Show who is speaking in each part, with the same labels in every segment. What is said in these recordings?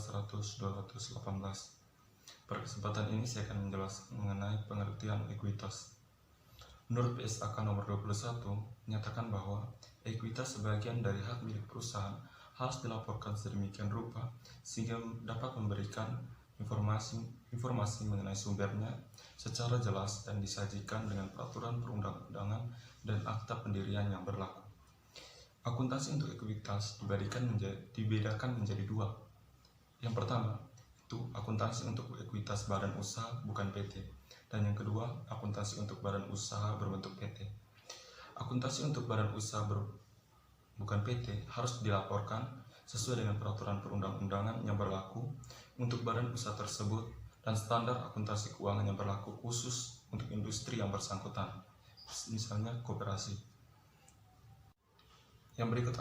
Speaker 1: 218. Pada kesempatan ini saya akan menjelaskan mengenai pengertian ekuitas. Menurut PSAK nomor 21 menyatakan bahwa ekuitas sebagian dari hak milik perusahaan harus dilaporkan sedemikian rupa sehingga dapat memberikan informasi mengenai sumbernya secara jelas dan disajikan dengan peraturan perundang-undangan dan akta pendirian yang berlaku. Akuntansi untuk ekuitas dibedakan menjadi dua. Yang pertama, itu akuntansi untuk ekuitas badan usaha bukan PT, dan yang kedua, akuntansi untuk badan usaha berbentuk PT. Akuntansi untuk badan usaha bukan PT harus dilaporkan sesuai dengan peraturan perundang-undangan yang berlaku untuk badan usaha tersebut dan standar akuntansi keuangan yang berlaku khusus untuk industri yang bersangkutan, misalnya koperasi. Yang berikut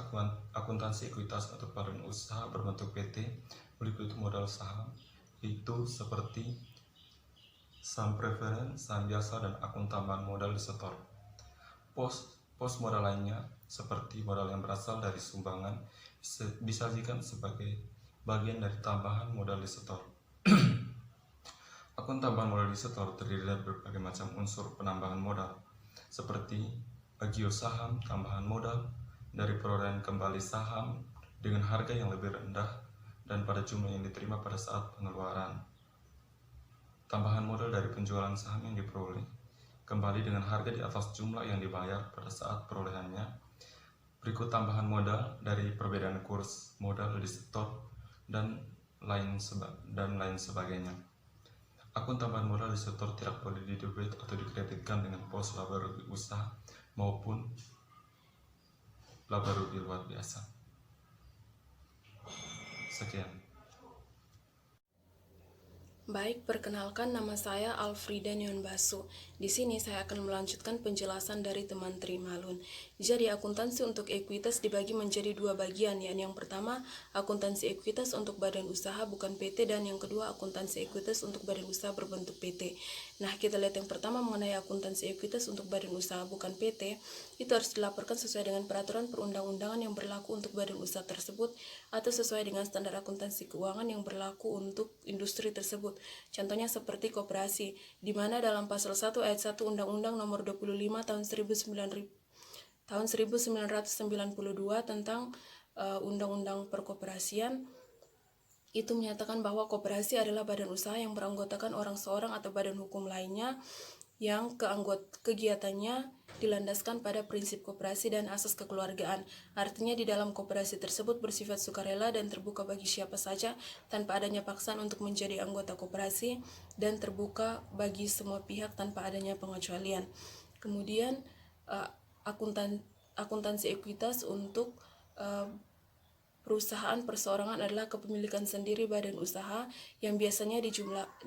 Speaker 1: akuntansi ekuitas untuk badan usaha berbentuk PT meliputi modal saham, yaitu seperti saham preferen, saham biasa, dan akun tambahan modal disetor. Pos modal lainnya seperti modal yang berasal dari sumbangan disajikan sebagai bagian dari tambahan modal disetor. Akun tambahan modal disetor terdiri dari berbagai macam unsur penambahan modal seperti agio saham, tambahan modal dari perolehan kembali saham dengan harga yang lebih rendah dan pada jumlah yang diterima pada saat pengeluaran. Tambahan modal dari penjualan saham yang diperoleh kembali dengan harga di atas jumlah yang dibayar pada saat perolehannya. Berikut tambahan modal dari perbedaan kurs modal disetor dan lain sebagainya. Akun tambahan modal disetor tidak boleh didebit atau dikreditkan dengan pos laba rugi usaha maupun laba rugi luar biasa. Sekian.
Speaker 2: Baik, perkenalkan nama saya Alfrida Nyonbasu. Di sini saya akan melanjutkan penjelasan dari teman Trimalun. Jadi, akuntansi untuk ekuitas dibagi menjadi dua bagian, yakni yang pertama, akuntansi ekuitas untuk badan usaha bukan PT, dan yang kedua, akuntansi ekuitas untuk badan usaha berbentuk PT. Nah, kita lihat yang pertama mengenai akuntansi ekuitas untuk badan usaha bukan PT, itu harus dilaporkan sesuai dengan peraturan perundang-undangan yang berlaku untuk badan usaha tersebut atau sesuai dengan standar akuntansi keuangan yang berlaku untuk industri tersebut. Contohnya seperti koperasi, di mana dalam pasal 1 ayat 1 Undang-Undang nomor 25 tahun 1992 tentang Undang-Undang Perkoperasian itu menyatakan bahwa koperasi adalah badan usaha yang beranggotakan orang seorang atau badan hukum lainnya yang kegiatannya dilandaskan pada prinsip koperasi dan asas kekeluargaan. Artinya di dalam koperasi tersebut bersifat sukarela dan terbuka bagi siapa saja tanpa adanya paksaan untuk menjadi anggota koperasi dan terbuka bagi semua pihak tanpa adanya pengecualian. Kemudian akuntansi ekuitas untuk perusahaan perseorangan adalah kepemilikan sendiri badan usaha yang biasanya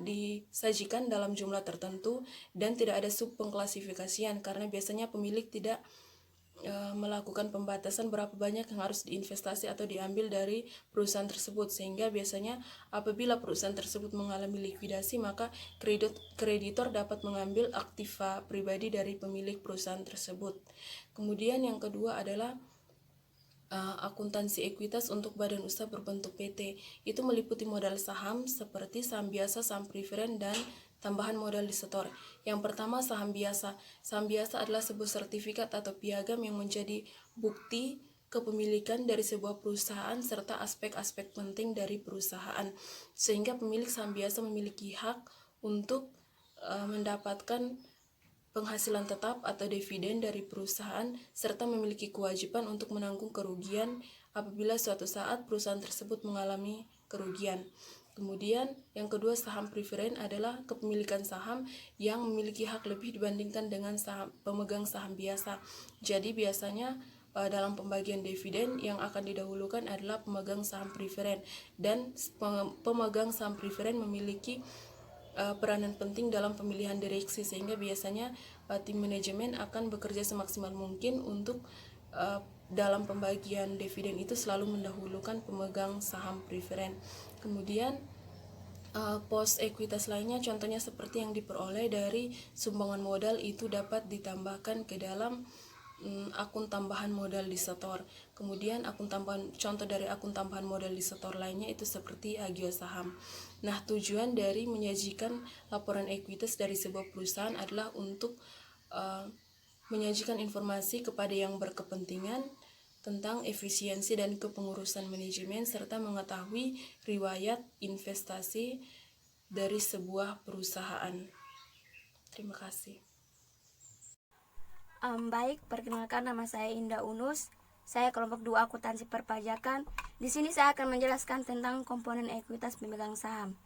Speaker 2: disajikan dalam jumlah tertentu dan tidak ada subpengklasifikasian karena biasanya pemilik tidak melakukan pembatasan berapa banyak yang harus diinvestasi atau diambil dari perusahaan tersebut, sehingga biasanya apabila perusahaan tersebut mengalami likuidasi maka kreditor dapat mengambil aktiva pribadi dari pemilik perusahaan tersebut. Kemudian yang kedua adalah akuntansi ekuitas untuk badan usaha berbentuk PT. Itu meliputi modal saham seperti saham biasa, saham preferen, dan tambahan modal disetor. Yang pertama, saham biasa. Saham biasa adalah sebuah sertifikat atau piagam yang menjadi bukti kepemilikan dari sebuah perusahaan serta aspek-aspek penting dari perusahaan, sehingga pemilik saham biasa memiliki hak untuk mendapatkan penghasilan tetap atau dividen dari perusahaan serta memiliki kewajiban untuk menanggung kerugian apabila suatu saat perusahaan tersebut mengalami kerugian. Kemudian yang kedua, saham preferen adalah kepemilikan saham yang memiliki hak lebih dibandingkan dengan pemegang saham biasa. Jadi biasanya dalam pembagian dividen yang akan didahulukan adalah pemegang saham preferen, dan pemegang saham preferen memiliki peranan penting dalam pemilihan direksi, sehingga biasanya tim manajemen akan bekerja semaksimal mungkin untuk dalam pembagian dividen itu selalu mendahulukan pemegang saham preferen. Kemudian pos ekuitas lainnya contohnya seperti yang diperoleh dari sumbangan modal itu dapat ditambahkan ke dalam akun tambahan modal di setor. Kemudian contoh dari akun tambahan modal di setor lainnya itu seperti agio saham. Nah, tujuan dari menyajikan laporan ekuitas dari sebuah perusahaan adalah untuk menyajikan informasi kepada yang berkepentingan tentang efisiensi dan kepengurusan manajemen serta mengetahui riwayat investasi dari sebuah perusahaan. Terima kasih.
Speaker 3: Baik, perkenalkan nama saya Indah Unus. Saya kelompok 2 akuntansi perpajakan. Di sini saya akan menjelaskan tentang komponen ekuitas pemegang saham.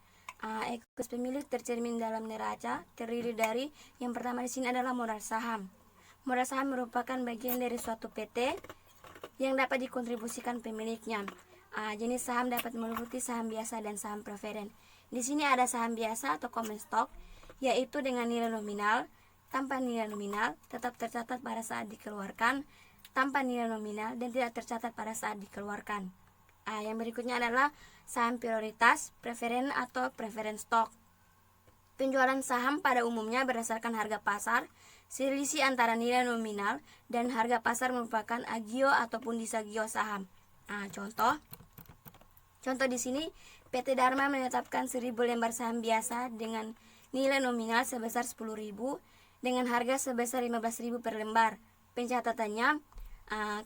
Speaker 3: Ekuitas pemilik tercermin dalam neraca, terdiri dari yang pertama di sini adalah modal saham. Modal saham merupakan bagian dari suatu PT yang dapat dikontribusikan pemiliknya. Jenis saham dapat meliputi saham biasa dan saham preferen. Di sini ada saham biasa atau common stock, yaitu dengan nilai nominal, tanpa nilai nominal, tetap tercatat pada saat dikeluarkan, tanpa nilai nominal, dan tidak tercatat pada saat dikeluarkan. Yang berikutnya adalah saham prioritas, preferen atau preferen stock. Penjualan saham pada umumnya berdasarkan harga pasar. Selisih antara nilai nominal dan harga pasar merupakan agio ataupun disagio saham. Contoh di sini, PT Dharma menetapkan 1000 lembar saham biasa dengan nilai nominal sebesar 10.000 dengan harga sebesar 15.000 per lembar. Pencatatannya,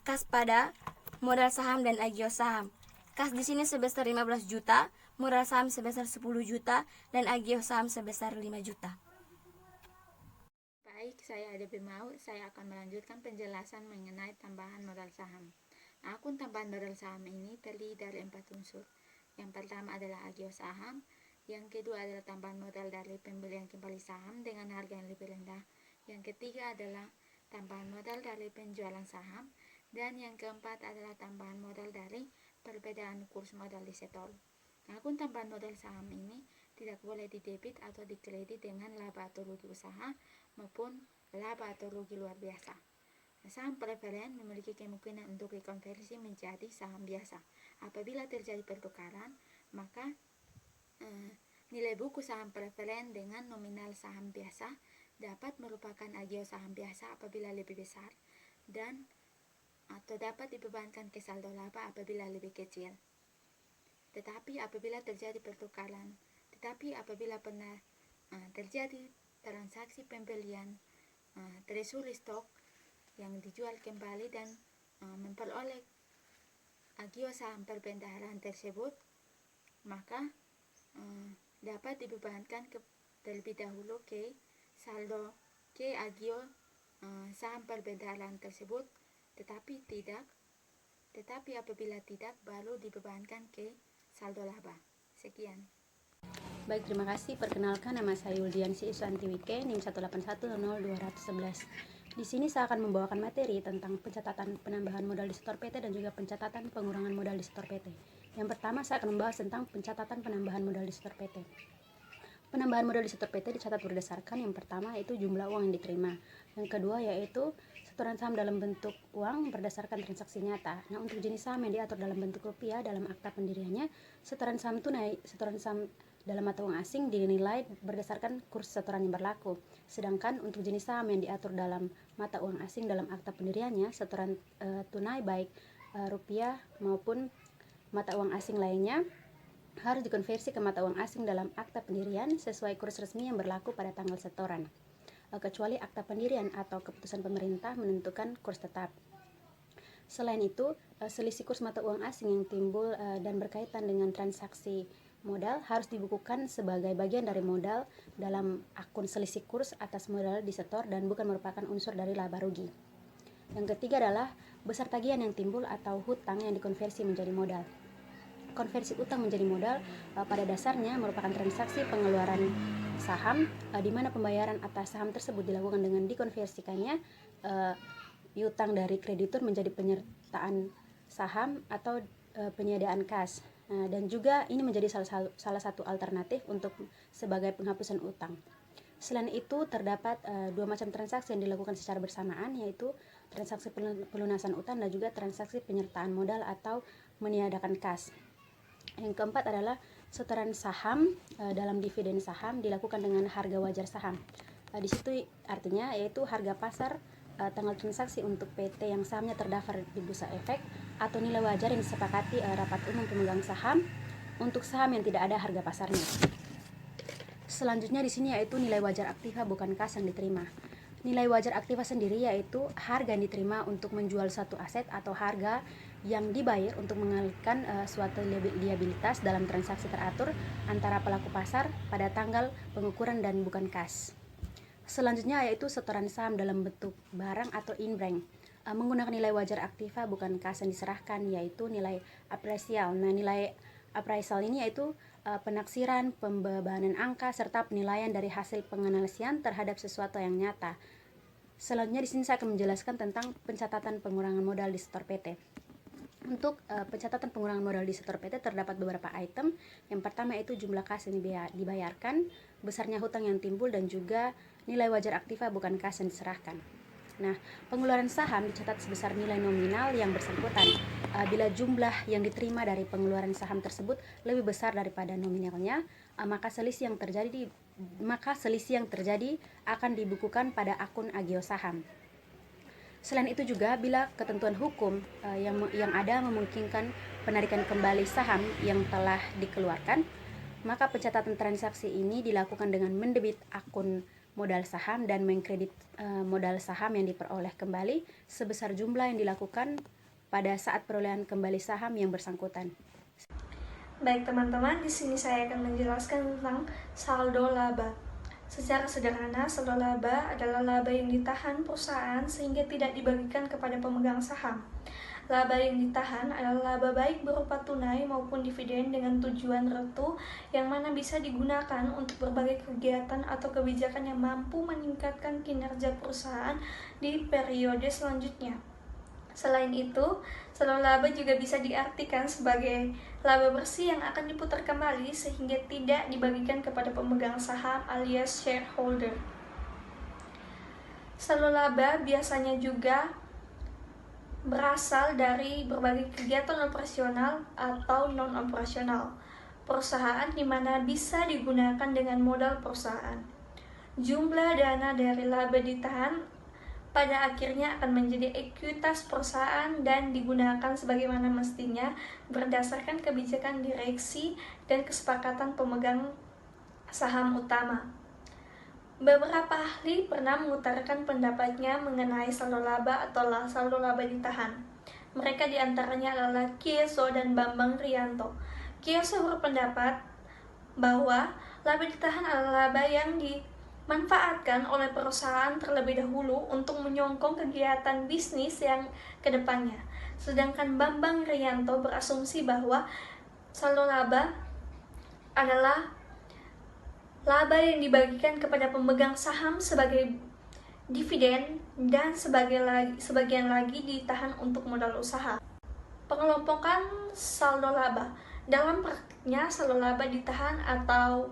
Speaker 3: kas pada modal saham dan agio saham. Kas di sini sebesar 15 juta, modal saham sebesar 10 juta, dan agio saham sebesar 5 juta.
Speaker 4: Baik, saya Ade Bimau. Saya akan melanjutkan penjelasan mengenai tambahan modal saham. Akun tambahan modal saham ini terdiri dari 4 unsur. Yang pertama adalah agio saham, yang kedua adalah tambahan modal dari pembelian kembali saham dengan harga yang lebih rendah, yang ketiga adalah tambahan modal dari penjualan saham, dan yang keempat adalah tambahan modal dari perbedaan kurs modal di setor. Akun tambahan modal saham ini tidak boleh didebit atau dikredit dengan laba atau rugi usaha maupun laba atau rugi luar biasa. Saham preferen memiliki kemungkinan untuk dikonversi menjadi saham biasa. Apabila terjadi pertukaran, maka nilai buku saham preferen dengan nominal saham biasa dapat merupakan agio saham biasa apabila lebih besar dan atau dapat dibebankan ke saldo laba apabila lebih kecil. Tetapi apabila terjadi terjadi transaksi pembelian treasury stock yang dijual kembali dan memperoleh agio saham perbendaharaan tersebut, maka dapat dibebankan terlebih dahulu ke saldo ke agio saham perbendaharaan tersebut, tetapi apabila tidak, baru dibebankan ke saldo laba. Sekian.
Speaker 5: Baik, terima kasih. Perkenalkan, nama saya Yuldiansi Iswanti Wike, NIM 1810211. Di sini saya akan membawakan materi tentang pencatatan penambahan modal di setor PT dan juga pencatatan pengurangan modal di setor PT. Yang pertama, saya akan membahas tentang pencatatan penambahan modal di setor PT. Penambahan modal di setor PT dicatat berdasarkan yang pertama yaitu jumlah uang yang diterima. Yang kedua yaitu setoran saham dalam bentuk uang berdasarkan transaksi nyata. Nah, untuk jenis saham yang diatur dalam bentuk rupiah dalam akta pendiriannya, setoran saham tunai, setoran saham dalam mata uang asing dinilai berdasarkan kurs setoran yang berlaku. Sedangkan untuk jenis saham yang diatur dalam mata uang asing dalam akta pendiriannya, setoran tunai baik rupiah maupun mata uang asing lainnya harus dikonversi ke mata uang asing dalam akta pendirian sesuai kurs resmi yang berlaku pada tanggal setoran, kecuali akta pendirian atau keputusan pemerintah menentukan kurs tetap. Selain itu, selisih kurs mata uang asing yang timbul dan berkaitan dengan transaksi modal harus dibukukan sebagai bagian dari modal dalam akun selisih kurs atas modal disetor dan bukan merupakan unsur dari laba rugi. Yang ketiga adalah besar tagihan yang timbul atau hutang yang dikonversi menjadi modal. Konversi utang menjadi modal pada dasarnya merupakan transaksi pengeluaran saham di mana pembayaran atas saham tersebut dilakukan dengan dikonversikannya piutang dari kreditur menjadi penyertaan saham atau penyediaan kas. Dan juga ini menjadi salah satu alternatif untuk sebagai penghapusan utang. Selain itu terdapat dua macam transaksi yang dilakukan secara bersamaan, yaitu transaksi pelunasan utang dan juga transaksi penyertaan modal atau meniadakan kas. Yang keempat adalah setoran saham dalam dividen saham dilakukan dengan harga wajar saham. Di situ artinya yaitu harga pasar tanggal transaksi untuk PT yang sahamnya terdaftar di Bursa Efek atau nilai wajar yang disepakati rapat umum pemegang saham untuk saham yang tidak ada harga pasarnya. Selanjutnya di sini yaitu nilai wajar aktiva bukan kas yang diterima. Nilai wajar aktiva sendiri yaitu harga yang diterima untuk menjual suatu aset atau harga yang dibayar untuk mengalihkan suatu liabilitas dalam transaksi teratur antara pelaku pasar pada tanggal pengukuran dan bukan kas. Selanjutnya yaitu setoran saham dalam bentuk barang atau in-bank menggunakan nilai wajar aktiva bukan kas yang diserahkan, yaitu nilai apresial. Nah, nilai appraisal ini yaitu penaksiran, pembebanan angka, serta penilaian dari hasil penganalisian terhadap sesuatu yang nyata. Selanjutnya di sini saya akan menjelaskan tentang pencatatan pengurangan modal di setor PT. Untuk pencatatan pengurangan modal di setor PT terdapat beberapa item. Yang pertama yaitu jumlah kas yang dibayarkan, besarnya hutang yang timbul, dan juga nilai wajar aktiva bukan kas yang diserahkan. Nah, pengeluaran saham dicatat sebesar nilai nominal yang bersangkutan. Bila jumlah yang diterima dari pengeluaran saham tersebut lebih besar daripada nominalnya, maka selisih yang terjadi akan dibukukan pada akun agio saham. Selain itu juga bila ketentuan hukum yang ada memungkinkan penarikan kembali saham yang telah dikeluarkan, maka pencatatan transaksi ini dilakukan dengan mendebit akun modal saham dan mengkredit modal saham yang diperoleh kembali sebesar jumlah yang dilakukan pada saat perolehan kembali saham yang bersangkutan.
Speaker 6: Baik teman-teman, di sini saya akan menjelaskan tentang saldo laba. Secara sederhana, saldo laba adalah laba yang ditahan perusahaan sehingga tidak dibagikan kepada pemegang saham. Laba yang ditahan adalah laba baik berupa tunai maupun dividen dengan tujuan retu yang mana bisa digunakan untuk berbagai kegiatan atau kebijakan yang mampu meningkatkan kinerja perusahaan di periode selanjutnya. Selain itu, saldo laba juga bisa diartikan sebagai laba bersih yang akan diputar kembali sehingga tidak dibagikan kepada pemegang saham alias shareholder. Saldo laba biasanya juga berasal dari berbagai kegiatan operasional atau non-operasional perusahaan di mana bisa digunakan dengan modal perusahaan. Jumlah dana dari laba ditahan pada akhirnya akan menjadi ekuitas perusahaan dan digunakan sebagaimana mestinya berdasarkan kebijakan direksi dan kesepakatan pemegang saham utama. Beberapa ahli pernah mengutarakan pendapatnya mengenai saldo laba atau saldo laba ditahan. Mereka diantaranya adalah Kieso dan Bambang Rianto. Kieso berpendapat bahwa laba ditahan adalah laba yang dimanfaatkan oleh perusahaan terlebih dahulu untuk menyokong kegiatan bisnis yang kedepannya. Sedangkan Bambang Rianto berasumsi bahwa saldo laba adalah laba yang dibagikan kepada pemegang saham sebagai dividen dan sebagian lagi ditahan untuk modal usaha. Pengelompokan saldo laba. Dalam praktiknya, saldo laba ditahan atau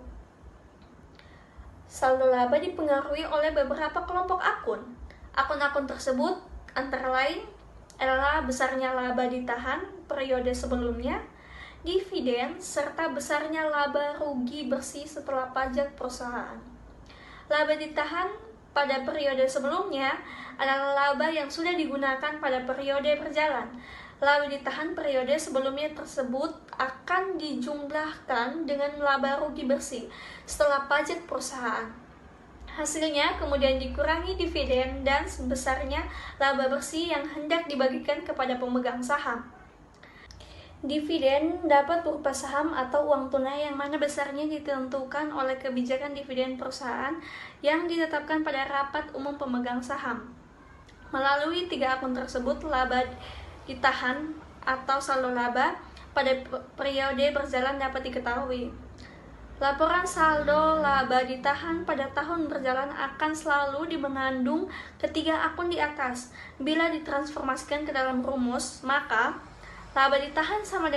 Speaker 6: saldo laba dipengaruhi oleh beberapa kelompok akun. Akun-akun tersebut antara lain adalah besarnya laba ditahan periode sebelumnya, dividen, serta besarnya laba rugi bersih setelah pajak perusahaan. Laba ditahan pada periode sebelumnya adalah laba yang sudah digunakan pada periode berjalan. Laba ditahan periode sebelumnya tersebut akan dijumlahkan dengan laba rugi bersih setelah pajak perusahaan. Hasilnya kemudian dikurangi dividen dan sebesarnya laba bersih yang hendak dibagikan kepada pemegang saham. Dividen dapat berupa saham atau uang tunai yang mana besarnya ditentukan oleh kebijakan dividen perusahaan yang ditetapkan pada rapat umum pemegang saham. Melalui 3 akun tersebut, laba ditahan atau saldo laba pada periode berjalan dapat diketahui. Laporan saldo laba ditahan pada tahun berjalan akan selalu mengandung ketiga akun di atas. Bila ditransformasikan ke dalam rumus, maka laba ditahan sama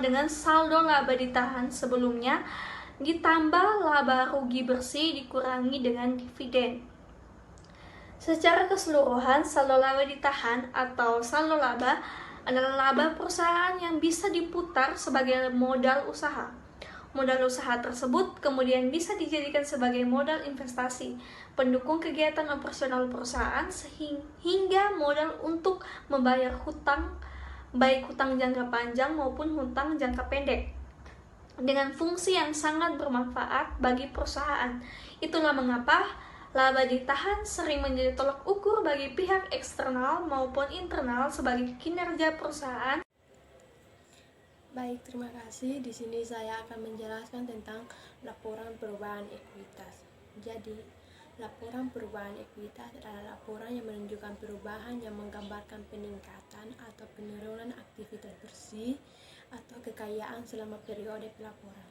Speaker 6: dengan saldo laba ditahan sebelumnya ditambah laba rugi bersih dikurangi dengan dividen. Secara keseluruhan, saldo laba ditahan atau saldo laba adalah laba perusahaan yang bisa diputar sebagai modal usaha. Modal usaha tersebut kemudian bisa dijadikan sebagai modal investasi, pendukung kegiatan operasional perusahaan, hingga modal untuk membayar hutang, baik hutang jangka panjang maupun hutang jangka pendek, dengan fungsi yang sangat bermanfaat bagi perusahaan. Itulah mengapa laba ditahan sering menjadi tolak ukur bagi pihak eksternal maupun internal sebagai kinerja perusahaan.
Speaker 2: Baik, terima kasih. Di sini saya akan menjelaskan tentang laporan perubahan ekuitas. Jadi, laporan perubahan ekuitas adalah laporan yang menunjukkan perubahan yang menggambarkan peningkatan atau penurunan aktivitas bersih atau kekayaan selama periode pelaporan.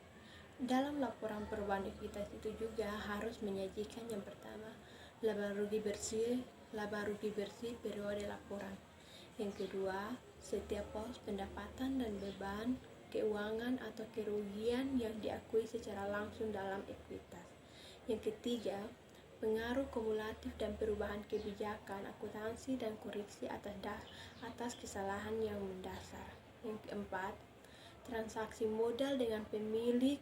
Speaker 2: Dalam laporan perubahan ekuitas itu juga harus menyajikan yang pertama, laba rugi bersih periode laporan. Yang kedua, setiap pos pendapatan dan beban keuangan atau kerugian yang diakui secara langsung dalam ekuitas. Yang ketiga, pengaruh kumulatif dan perubahan kebijakan akuntansi dan koreksi atas kesalahan yang mendasar. Yang keempat, transaksi modal dengan pemilik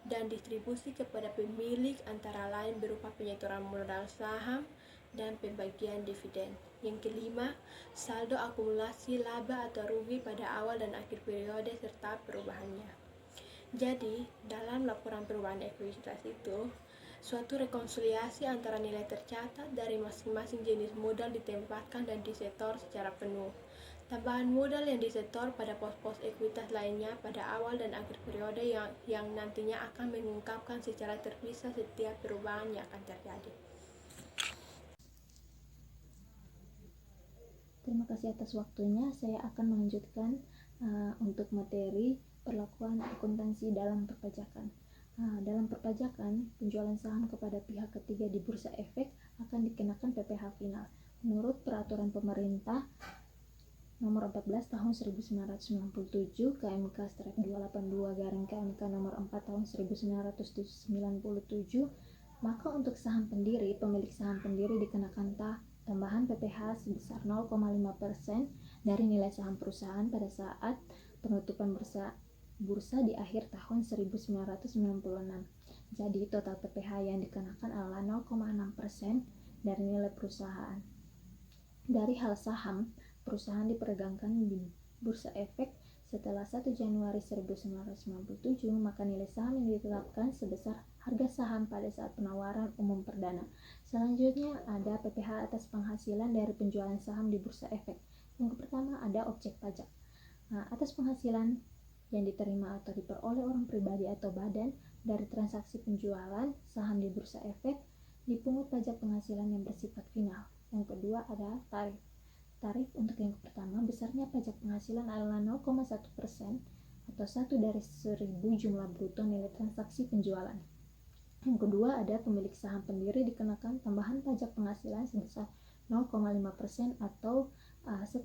Speaker 2: dan distribusi kepada pemilik antara lain berupa penyetoran modal saham dan pembagian dividen. Yang kelima, saldo akumulasi laba atau rugi pada awal dan akhir periode serta perubahannya. Jadi, dalam laporan perubahan ekuitas itu, suatu rekonsiliasi antara nilai tercatat dari masing-masing jenis modal ditempatkan dan disetor secara penuh. Tambahan modal yang disetor pada pos-pos ekuitas lainnya pada awal dan akhir periode yang nantinya akan mengungkapkan secara terpisah setiap perubahan yang akan terjadi.
Speaker 7: Terima kasih atas waktunya. Saya akan melanjutkan untuk materi perlakuan akuntansi dalam perpajakan. Dalam perpajakan, penjualan saham kepada pihak ketiga di Bursa Efek akan dikenakan PPh final. Menurut Peraturan Pemerintah Nomor 14 Tahun 1997 KMK-282/KMK Nomor 4 Tahun 1997, maka untuk saham pendiri, pemilik saham pendiri dikenakan tambahan PPh sebesar 0,5% dari nilai saham perusahaan pada saat penutupan bursa di akhir tahun 1996. Jadi total PPh yang dikenakan adalah 0,6% dari nilai perusahaan. Dari hal saham, perusahaan diperdagangkan di Bursa Efek setelah 1 Januari 1997, maka nilai saham yang ditetapkan sebesar harga saham pada saat penawaran umum perdana. Selanjutnya ada PPh atas penghasilan dari penjualan saham di Bursa Efek. Yang pertama ada objek pajak. Atas penghasilan yang diterima atau diperoleh orang pribadi atau badan dari transaksi penjualan saham di Bursa Efek, dipungut pajak penghasilan yang bersifat final. Yang kedua ada tarif. Tarif untuk yang pertama, besarnya pajak penghasilan adalah 0,1% atau 1 dari 1000 jumlah bruto nilai transaksi penjualan. Yang kedua ada pemilik saham pendiri dikenakan tambahan pajak penghasilan sebesar 0,5% atau 0,5%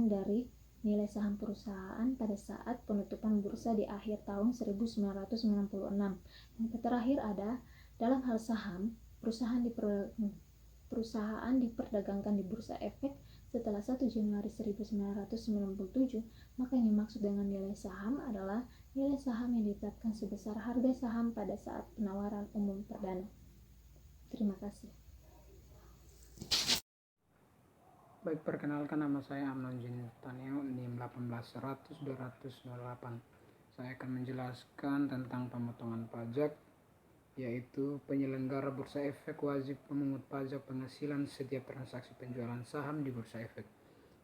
Speaker 7: dari nilai saham perusahaan pada saat penutupan bursa di akhir tahun 1996. Yang terakhir ada dalam hal saham, perusahaan diperdagangkan di Bursa Efek setelah 1 Januari 1997, maka yang dimaksud dengan nilai saham adalah nilai saham yang ditetapkan sebesar harga saham pada saat penawaran umum perdana. Terima kasih.
Speaker 8: Baik, perkenalkan nama saya Amnon Jin Taneo, NIM 1800-200-08. Saya akan menjelaskan tentang pemotongan pajak, yaitu penyelenggara Bursa Efek wajib memungut pajak penghasilan setiap transaksi penjualan saham di Bursa Efek.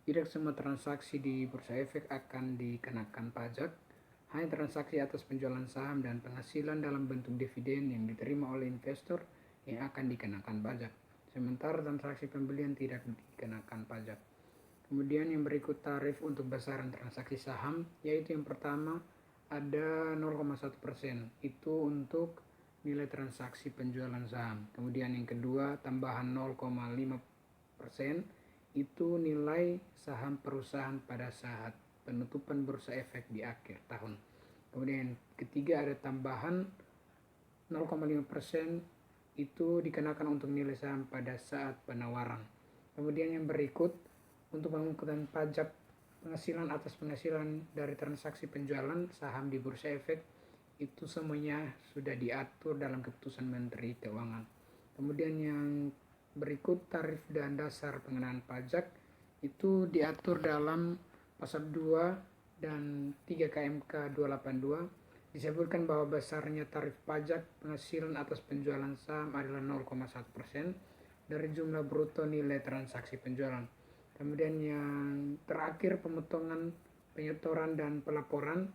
Speaker 8: Tidak semua transaksi di Bursa Efek akan dikenakan pajak, hanya transaksi atas penjualan saham dan penghasilan dalam bentuk dividen yang diterima oleh investor yang akan dikenakan pajak. Sementara transaksi pembelian tidak dikenakan pajak. Kemudian yang berikut tarif untuk besaran transaksi saham, yaitu yang pertama ada 0,1%, itu untuk nilai transaksi penjualan saham. Kemudian yang kedua tambahan 0,5%, itu nilai saham perusahaan pada saat penutupan Bursa Efek di akhir tahun. Kemudian yang ketiga ada tambahan 0,5%, itu dikenakan untuk nilai saham pada saat penawaran. Kemudian yang berikut untuk pengangkutan pajak penghasilan atas penghasilan dari transaksi penjualan saham di Bursa Efek, itu semuanya sudah diatur dalam keputusan Menteri Keuangan. Kemudian yang berikut, tarif dan dasar pengenaan pajak itu diatur dalam pasal 2 dan 3 KMK 282. Disebutkan bahwa besarnya tarif pajak penghasilan atas penjualan saham adalah 0,1% dari jumlah bruto nilai transaksi penjualan. Kemudian yang terakhir, pemotongan, penyetoran, dan pelaporan.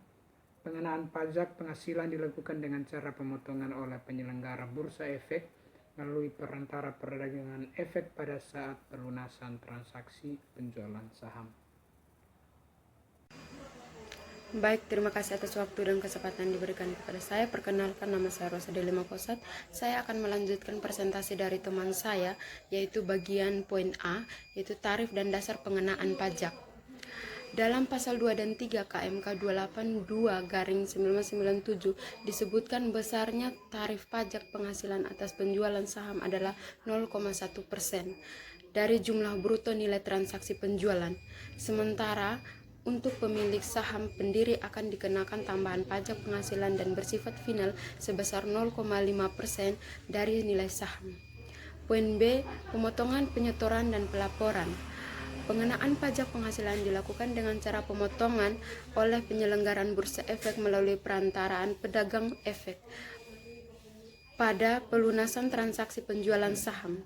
Speaker 8: Pengenaan pajak penghasilan dilakukan dengan cara pemotongan oleh penyelenggara bursa efek melalui perantara perdagangan efek pada saat pelunasan transaksi penjualan saham.
Speaker 5: Baik, terima kasih atas waktu dan kesempatan diberikan kepada saya. Perkenalkan, nama saya Rosadeli Makosat. Saya akan melanjutkan presentasi dari teman saya, yaitu bagian poin A, yaitu tarif dan dasar pengenaan pajak. Dalam pasal 2 dan 3 KMK 282/1997 disebutkan besarnya tarif pajak penghasilan atas penjualan saham adalah 0,1% dari jumlah bruto nilai transaksi penjualan. Sementara untuk pemilik saham pendiri akan dikenakan tambahan pajak penghasilan dan bersifat final sebesar 0,5% dari nilai saham. Poin B, pemotongan, penyetoran, dan pelaporan. Pengenaan pajak penghasilan dilakukan dengan cara pemotongan oleh penyelenggaraan bursa efek melalui perantaraan pedagang efek pada pelunasan transaksi penjualan saham.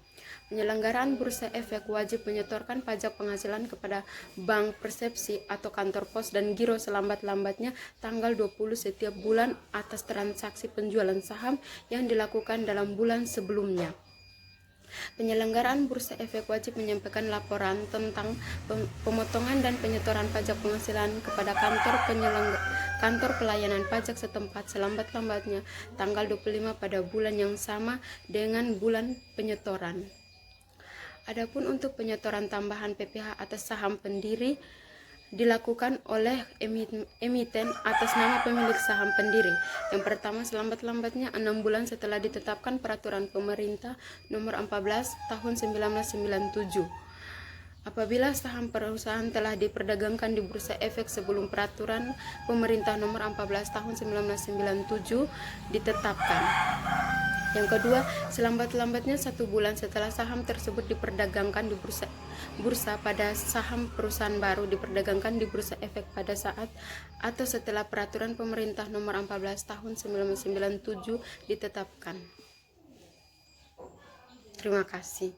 Speaker 5: Penyelenggaraan bursa efek wajib menyetorkan pajak penghasilan kepada bank persepsi atau kantor pos dan giro selambat-lambatnya tanggal 20 setiap bulan atas transaksi penjualan saham yang dilakukan dalam bulan sebelumnya. Penyelenggaraan bursa efek wajib menyampaikan laporan tentang pemotongan dan penyetoran pajak penghasilan kepada kantor pelayanan pajak setempat selambat-lambatnya tanggal 25 pada bulan yang sama dengan bulan penyetoran. Adapun untuk penyetoran tambahan PPh atas saham pendiri dilakukan oleh emiten atas nama pemilik saham pendiri. Yang pertama, selambat-lambatnya 6 bulan setelah ditetapkan peraturan pemerintah nomor 14 tahun 1997. Apabila saham perusahaan telah diperdagangkan di bursa efek sebelum peraturan pemerintah nomor 14 tahun 1997 ditetapkan. Yang kedua, selambat-lambatnya 1 bulan setelah saham tersebut diperdagangkan di bursa pada saham perusahaan baru diperdagangkan di bursa efek pada saat atau setelah peraturan pemerintah nomor 14 tahun 1997 ditetapkan. Terima kasih.